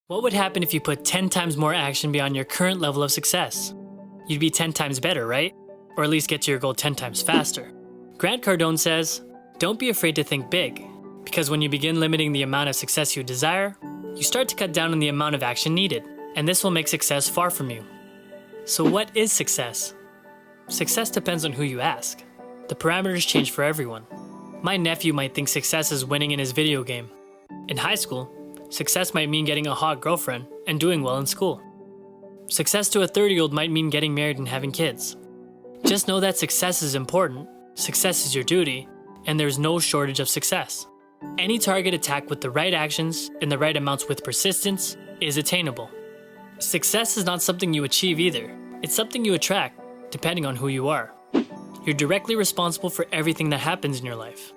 What would happen if you put 10 times more action beyond your current level of success? You'd be 10 times better, right? Or at least get to your goal 10 times faster. Grant Cardone says, "Don't be afraid to think big, because when you begin limiting the amount of success you desire, you start to cut down on the amount of action needed, and this will make success far from you." So what is success? Success depends on who you ask. The parameters change for everyone. My nephew might think success is winning in his video game. In high school, success might mean getting a hot girlfriend and doing well in school. Success to a 30-year-old might mean getting married and having kids. Just know that success is important, success is your duty, and there's no shortage of success. Any target attacked with the right actions in the right amounts with persistence is attainable. Success is not something you achieve either. It's something you attract, depending on who you are. You're directly responsible for everything that happens in your life.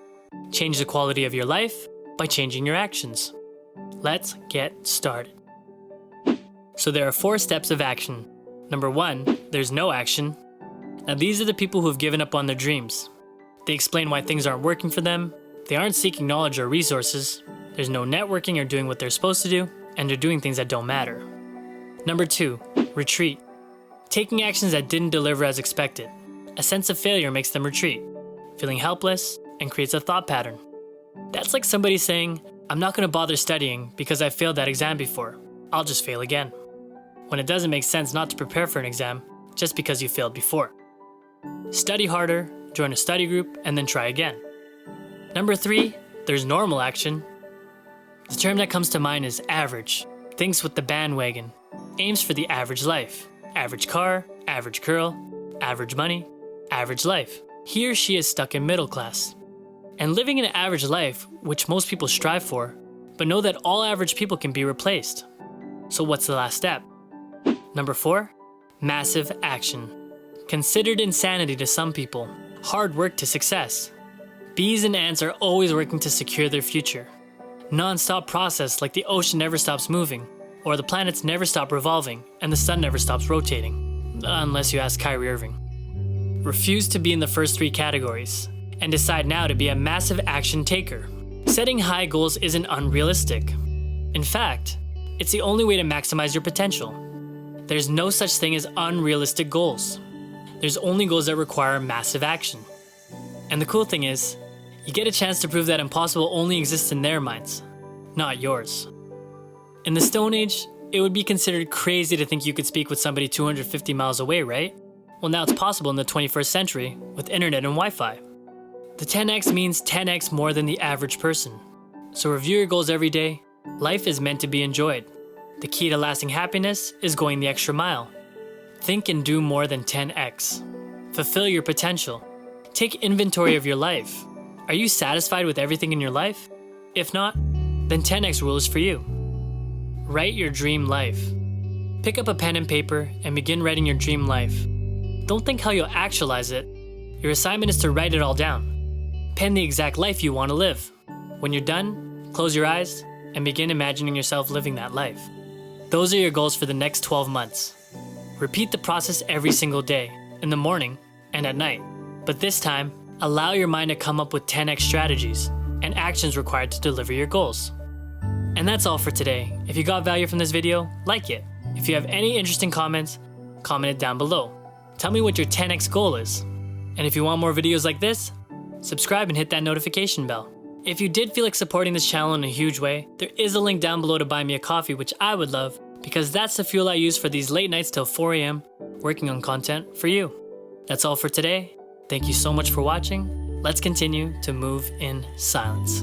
Change the quality of your life by changing your actions. Let's get started. So there are 4 steps of action. Number 1, there's no action. Now these are the people who have given up on their dreams. They explain why things aren't working for them. They aren't seeking knowledge or resources. There's no networking or doing what they're supposed to do, and they're doing things that don't matter. Number 2, retreat. Taking actions that didn't deliver as expected. A sense of failure makes them retreat, feeling helpless, and creates a thought pattern. That's like somebody saying, "I'm not going to bother studying because I failed that exam before. I'll just fail again." When it doesn't make sense not to prepare for an exam just because you failed before. Study harder, join a study group, and then try again. Number 3, there's normal action. The term that comes to mind is average. Thinks with the bandwagon. Aims for the average life. Average car, average girl, average money, average life. He or she is stuck in middle class. And living an average life, which most people strive for, but know that all average people can be replaced. So what's the last step? Number 4, massive action. Considered insanity to some people, hard work to success. Bees and ants are always working to secure their future. Non-stop process like the ocean never stops moving, or the planets never stop revolving, and the sun never stops rotating. Unless you ask Kyrie Irving. Refuse to be in the first 3 categories, and decide now to be a massive action taker. Setting high goals isn't unrealistic. In fact, it's the only way to maximize your potential. There's no such thing as unrealistic goals. There's only goals that require massive action. And the cool thing is, you get a chance to prove that impossible only exists in their minds, not yours. In the Stone Age, it would be considered crazy to think you could speak with somebody 250 miles away, right? Well, now it's possible in the 21st century with internet and Wi-Fi. The 10x means 10x more than the average person. So review your goals every day. Life is meant to be enjoyed. The key to lasting happiness is going the extra mile. Think and do more than 10x. Fulfill your potential. Take inventory of your life. Are you satisfied with everything in your life? If not, then 10x rule is for you. Write your dream life. Pick up a pen and paper and begin writing your dream life. Don't think how you'll actualize it. Your assignment is to write it all down. Pen the exact life you want to live. When you're done, close your eyes and begin imagining yourself living that life. Those are your goals for the next 12 months. Repeat the process every single day, in the morning and at night. But this time, allow your mind to come up with 10x strategies and actions required to deliver your goals. And that's all for today. If you got value from this video, like it. If you have any interesting comments, comment it down below. Tell me what your 10x goal is. And if you want more videos like this, subscribe and hit that notification bell. If you did feel like supporting this channel in a huge way, there is a link down below to buy me a coffee, which I would love, because that's the fuel I use for these late nights till 4 a.m. working on content for you. That's all for today. Thank you so much for watching. Let's continue to move in silence.